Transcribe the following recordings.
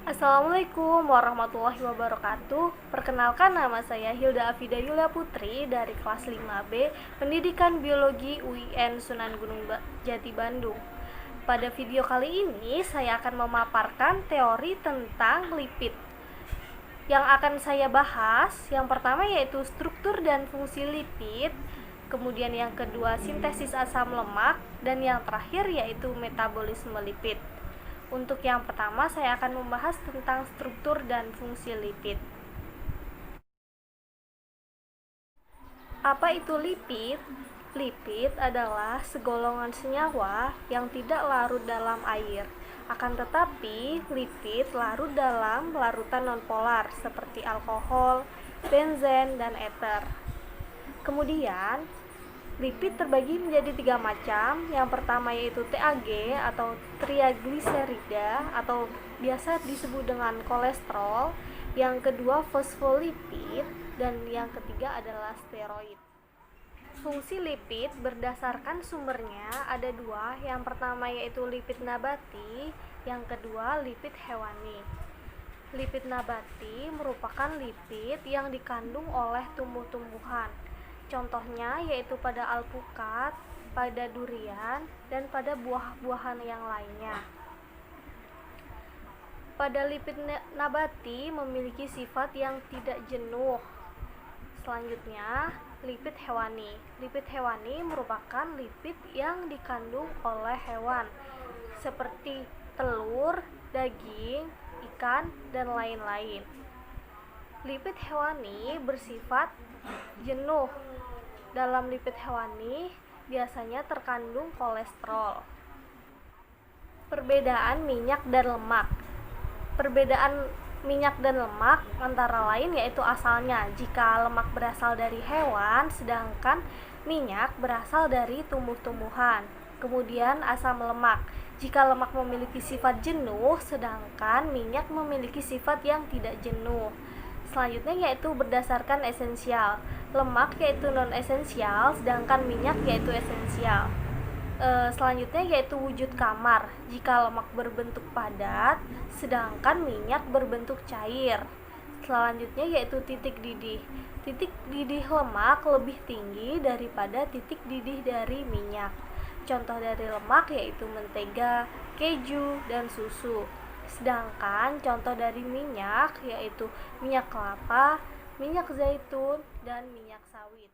Assalamualaikum warahmatullahi wabarakatuh. Perkenalkan, nama saya Hilda Afida Yulia Putri dari kelas 5B Pendidikan Biologi UIN Sunan Gunung Jati Bandung. Pada video kali ini saya akan memaparkan teori tentang lipid. Yang akan saya bahas, yang pertama yaitu struktur dan fungsi lipid, kemudian yang kedua sintesis asam lemak, dan yang terakhir yaitu metabolisme lipid. Untuk yang pertama, saya akan membahas tentang struktur dan fungsi lipid. Apa itu lipid? Lipid adalah segolongan senyawa yang tidak larut dalam air. Akan tetapi, lipid larut dalam larutan nonpolar seperti alkohol, benzen, dan ether. Kemudian, lipid terbagi menjadi 3 macam. Yang pertama yaitu TAG atau triagliserida atau biasa disebut dengan kolesterol. Yang kedua fosfolipid, dan yang ketiga adalah steroid. Fungsi lipid berdasarkan sumbernya ada 2. Yang pertama yaitu lipid nabati, yang kedua lipid hewani. Lipid nabati merupakan lipid yang dikandung oleh tumbuh-tumbuhan. Contohnya yaitu pada alpukat, pada durian, dan pada buah-buahan yang lainnya. Pada lipid nabati memiliki sifat yang tidak jenuh. Selanjutnya, lipid hewani. Lipid hewani merupakan lipid yang dikandung oleh hewan seperti telur, daging, ikan, dan lain-lain. Lipid hewani bersifat jenuh. Dalam lipid hewani biasanya terkandung kolesterol. Perbedaan minyak dan lemak. Perbedaan minyak dan lemak antara lain yaitu asalnya. Jika lemak berasal dari hewan, sedangkan minyak berasal dari tumbuh-tumbuhan. Kemudian asam lemak. Jika lemak memiliki sifat jenuh, sedangkan minyak memiliki sifat yang tidak jenuh. Selanjutnya yaitu berdasarkan esensial. Lemak yaitu non-esensial, sedangkan minyak yaitu esensial. Selanjutnya yaitu wujud kamar. Jika lemak berbentuk padat, sedangkan minyak berbentuk cair. Selanjutnya yaitu titik didih. Titik didih lemak lebih tinggi daripada titik didih dari minyak. Contoh dari lemak yaitu mentega, keju, dan susu. Sedangkan contoh dari minyak yaitu minyak kelapa, minyak zaitun, dan minyak sawit.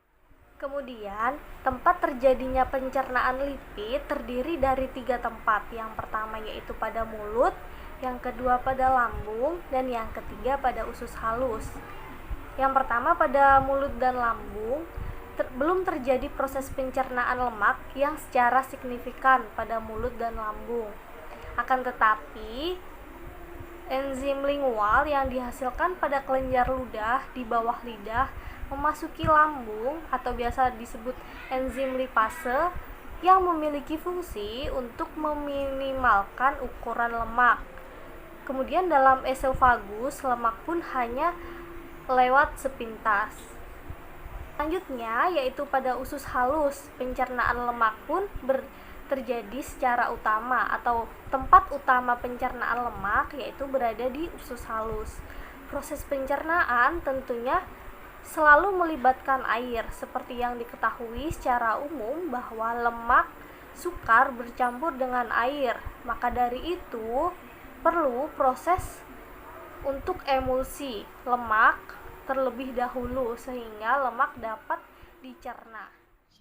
Kemudian, tempat terjadinya pencernaan lipid terdiri dari 3 tempat. Yang pertama yaitu pada mulut, yang kedua pada lambung, dan yang ketiga pada usus halus. Yang pertama pada mulut dan lambung, belum terjadi proses pencernaan lemak yang secara signifikan pada mulut dan lambung. Akan tetapi, enzim lingual yang dihasilkan pada kelenjar ludah di bawah lidah memasuki lambung atau biasa disebut enzim lipase yang memiliki fungsi untuk meminimalkan ukuran lemak. Kemudian dalam esofagus, lemak pun hanya lewat sepintas. Selanjutnya yaitu pada usus halus, pencernaan lemak pun terjadi secara utama atau tempat utama pencernaan lemak yaitu berada di usus halus. Proses pencernaan tentunya selalu melibatkan air, seperti yang diketahui secara umum bahwa lemak sukar bercampur dengan air. Maka dari itu perlu proses untuk emulsi lemak terlebih dahulu sehingga lemak dapat dicerna.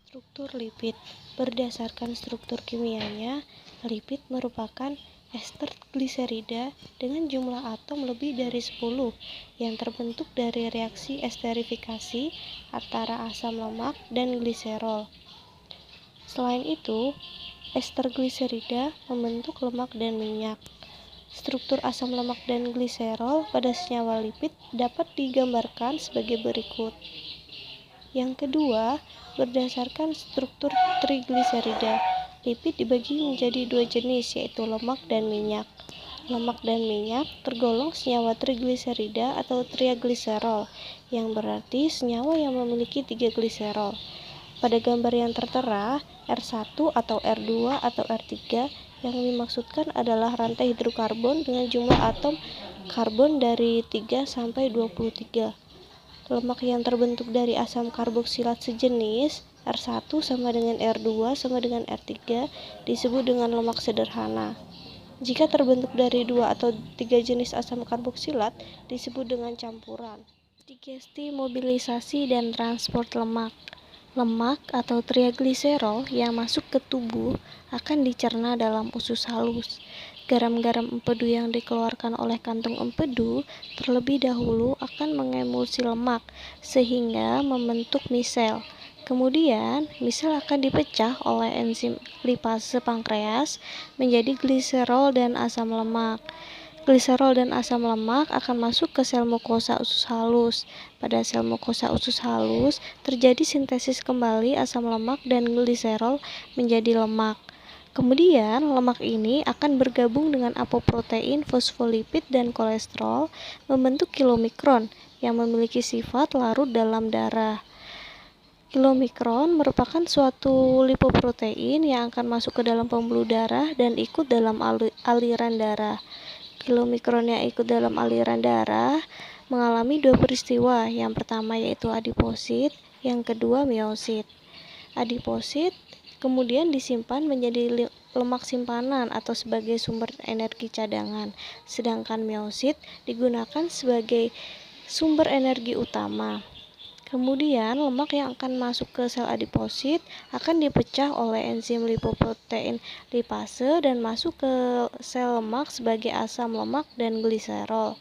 Struktur lipid. Berdasarkan struktur kimianya, lipid merupakan ester gliserida dengan jumlah atom lebih dari 10 yang terbentuk dari reaksi esterifikasi antara asam lemak dan gliserol. Selain itu, ester gliserida membentuk lemak dan minyak. Struktur asam lemak dan gliserol pada senyawa lipid dapat digambarkan sebagai berikut. Yang kedua, berdasarkan struktur trigliserida, lipid dibagi menjadi 2 jenis, yaitu lemak dan minyak. Lemak dan minyak tergolong senyawa trigliserida atau triagliserol, yang berarti senyawa yang memiliki 3 gliserol. Pada gambar yang tertera, R1 atau R2 atau R3 yang dimaksudkan adalah rantai hidrokarbon dengan jumlah atom karbon dari 3 sampai 23. Lemak yang terbentuk dari asam karboksilat sejenis R1 sama dengan R2 sama dengan R3 disebut dengan lemak sederhana. Jika terbentuk dari 2 atau 3 jenis asam karboksilat disebut dengan campuran. Digesti, mobilisasi, dan transport lemak. Lemak atau triagliserol yang masuk ke tubuh akan dicerna dalam usus halus. Garam-garam empedu yang dikeluarkan oleh kantung empedu terlebih dahulu akan mengemulsi lemak sehingga membentuk misel. Kemudian, misel akan dipecah oleh enzim lipase pankreas menjadi gliserol dan asam lemak. Gliserol dan asam lemak akan masuk ke sel mukosa usus halus. Pada sel mukosa usus halus, terjadi sintesis kembali asam lemak dan gliserol menjadi lemak. Kemudian, lemak ini akan bergabung dengan apoprotein, fosfolipid, dan kolesterol membentuk kilomikron yang memiliki sifat larut dalam darah. Kilomikron merupakan suatu lipoprotein yang akan masuk ke dalam pembuluh darah dan ikut dalam aliran darah. Kilomikron yang ikut dalam aliran darah mengalami dua peristiwa. Yang pertama yaitu adiposit, yang kedua miosit. Adiposit kemudian disimpan menjadi lemak simpanan atau sebagai sumber energi cadangan, sedangkan miosit digunakan sebagai sumber energi utama. Kemudian, lemak yang akan masuk ke sel adiposit akan dipecah oleh enzim lipoprotein lipase dan masuk ke sel lemak sebagai asam lemak dan gliserol.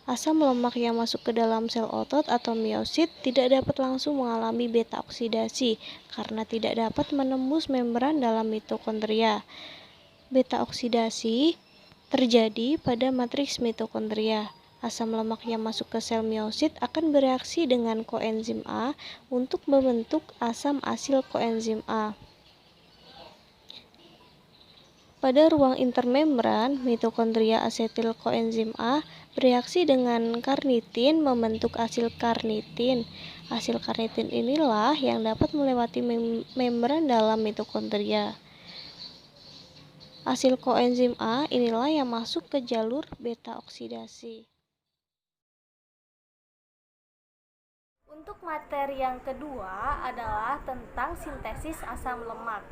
Asam lemak yang masuk ke dalam sel otot atau miosit tidak dapat langsung mengalami beta oksidasi karena tidak dapat menembus membran dalam mitokondria. Beta oksidasi terjadi pada matriks mitokondria. Asam lemak yang masuk ke sel miosit akan bereaksi dengan koenzim A untuk membentuk asam asil koenzim A. Pada ruang intermembran, mitokondria asetil koenzim A bereaksi dengan karnitin membentuk asil karnitin. Asil karnitin inilah yang dapat melewati membran dalam mitokondria. Asil koenzim A inilah yang masuk ke jalur beta oksidasi. Untuk materi yang kedua adalah tentang sintesis asam lemak.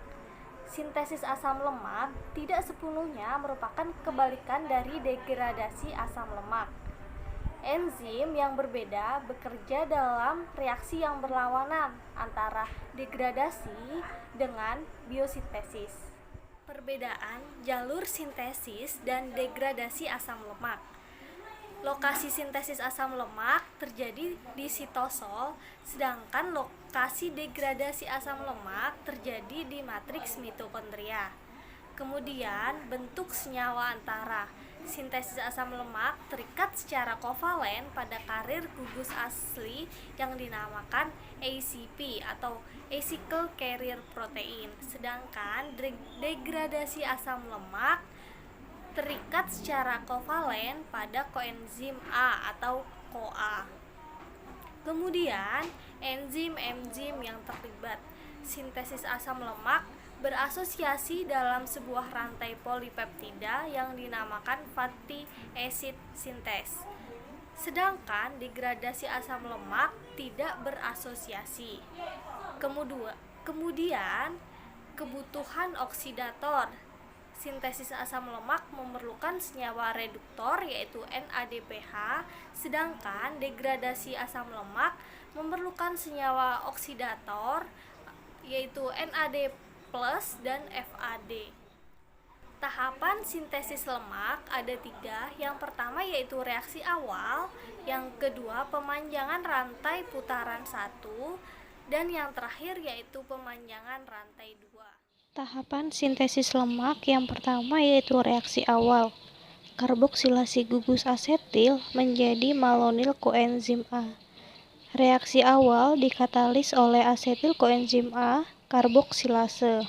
Sintesis asam lemak tidak sepenuhnya merupakan kebalikan dari degradasi asam lemak. Enzim yang berbeda bekerja dalam reaksi yang berlawanan antara degradasi dengan biosintesis. Perbedaan jalur sintesis dan degradasi asam lemak. Lokasi sintesis asam lemak terjadi di sitosol, sedangkan lokasi degradasi asam lemak terjadi di matriks mitokondria. Kemudian, bentuk senyawa antara sintesis asam lemak terikat secara kovalen pada karir gugus asli yang dinamakan ACP atau acyclic carrier protein, sedangkan degradasi asam lemak terikat secara kovalen pada koenzim A atau CoA. Kemudian, enzim-enzim yang terlibat sintesis asam lemak berasosiasi dalam sebuah rantai polipeptida yang dinamakan fatty acid synthase. Sedangkan degradasi asam lemak tidak berasosiasi. Kemudian, kebutuhan oksidator. Sintesis asam lemak memerlukan senyawa reduktor yaitu NADPH, sedangkan degradasi asam lemak memerlukan senyawa oksidator yaitu NAD+ dan FAD. Tahapan sintesis lemak ada 3. Yang pertama yaitu reaksi awal, yang kedua pemanjangan rantai putaran 1, dan yang terakhir yaitu pemanjangan rantai 2. Tahapan sintesis lemak yang pertama yaitu reaksi awal. Karboksilasi gugus asetil menjadi malonil koenzim A. Reaksi awal dikatalis oleh asetil koenzim A karboksilase.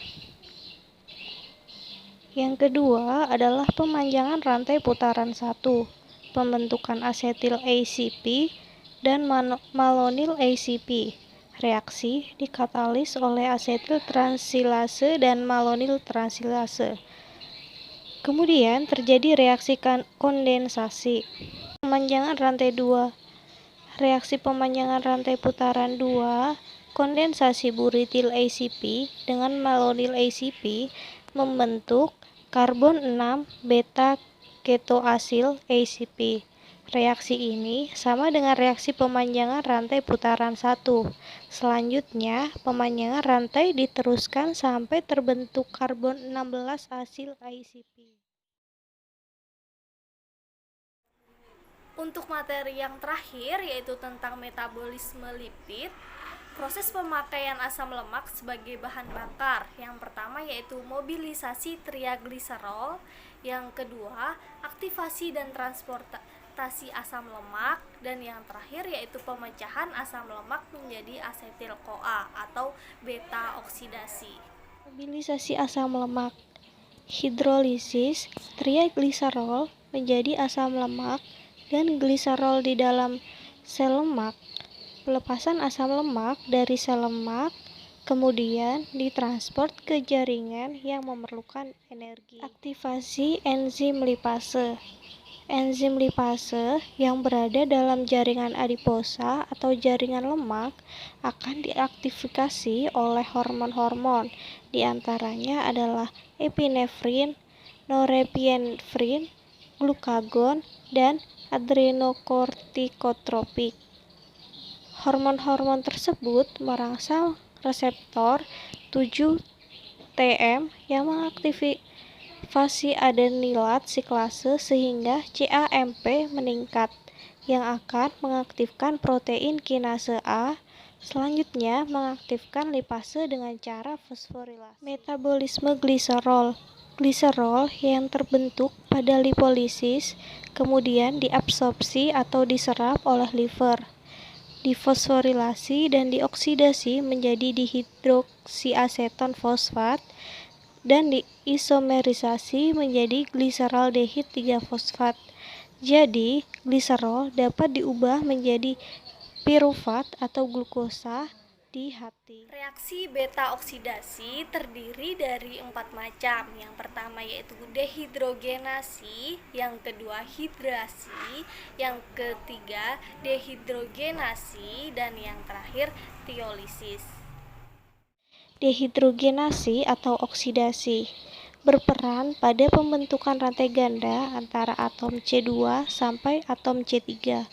Yang kedua adalah pemanjangan rantai putaran 1, pembentukan asetil ACP dan malonil ACP. Reaksi dikatalis oleh asetil transilase dan malonil transilase. Kemudian terjadi reaksi kondensasi. Pemanjangan rantai 2. Reaksi pemanjangan rantai putaran 2, kondensasi butyl ACP dengan malonyl ACP membentuk karbon 6 beta ketoasil ACP. Reaksi ini sama dengan reaksi pemanjangan rantai putaran 1. Selanjutnya, pemanjangan rantai diteruskan sampai terbentuk karbon 16 asil ACP. Untuk materi yang terakhir yaitu tentang metabolisme lipid, proses pemakaian asam lemak sebagai bahan bakar. Yang pertama yaitu mobilisasi triagliserol, yang kedua aktivasi dan transportasi asam lemak, dan yang terakhir yaitu pemecahan asam lemak menjadi asetil-CoA atau beta oksidasi. Mobilisasi asam lemak. Hidrolisis triagliserol menjadi asam lemak dan gliserol di dalam sel lemak. Pelepasan asam lemak dari sel lemak kemudian ditransport ke jaringan yang memerlukan energi. Aktivasi enzim lipase. Enzim lipase yang berada dalam jaringan adiposa atau jaringan lemak akan diaktifasi oleh hormon-hormon. Di antaranya adalah epinefrin, norepinefrin, glukagon, dan adrenokortikotropik. Hormon-hormon tersebut merangsang reseptor 7-TM yang mengaktifasi adenilat siklase sehingga CAMP meningkat, yang akan mengaktifkan protein kinase A, selanjutnya mengaktifkan lipase dengan cara fosforilase. Metabolisme gliserol. Gliserol yang terbentuk pada lipolisis kemudian diabsorpsi atau diserap oleh liver, difosforilasi dan dioksidasi menjadi dihidroksiaseton fosfat dan diisomerisasi menjadi gliseraldehid 3-fosfat. Jadi, gliserol dapat diubah menjadi piruvat atau glukosa di hati. Reaksi beta oksidasi terdiri dari 4 macam. Yang pertama yaitu dehidrogenasi, yang kedua hidrasi, yang ketiga dehidrogenasi, dan yang terakhir tiolisis. Dehidrogenasi atau oksidasi berperan pada pembentukan rantai ganda antara atom C2 sampai atom C3.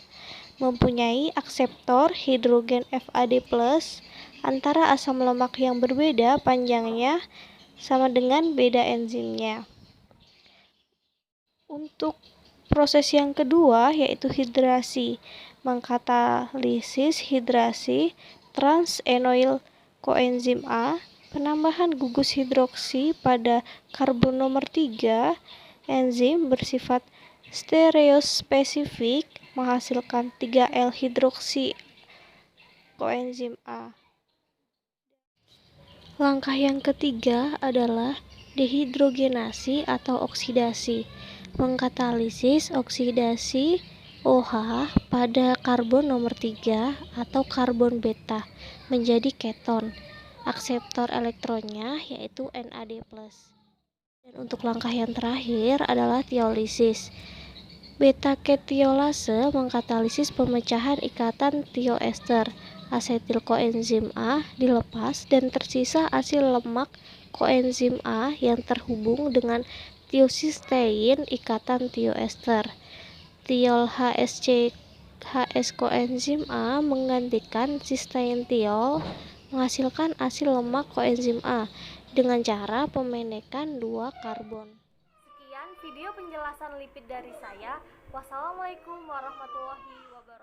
Mempunyai akseptor hidrogen FAD+ antara asam lemak yang berbeda panjangnya sama dengan beda enzimnya. Untuk proses yang kedua yaitu hidrasi, mengkatalisis hidrasi trans-enoil koenzim A, penambahan gugus hidroksi pada karbon nomor 3, enzim bersifat stereospesifik menghasilkan 3L hidroksi koenzim A. Langkah yang ketiga adalah dehidrogenasi atau oksidasi, mengkatalisis oksidasi OH pada karbon nomor 3 atau karbon beta menjadi keton. Akseptor elektronnya yaitu NAD+. Dan untuk langkah yang terakhir adalah tiolisis. Beta ketiolase mengkatalisis pemecahan ikatan tioester. Asetil koenzim A dilepas dan tersisa asil lemak koenzim A yang terhubung dengan tiosistein ikatan tioester. Tiol HS koenzim A menggantikan sistein tiol menghasilkan asil lemak koenzim A dengan cara pemendekan 2 karbon. Sekian video penjelasan lipid dari saya. Wassalamualaikum warahmatullahi wabarakatuh.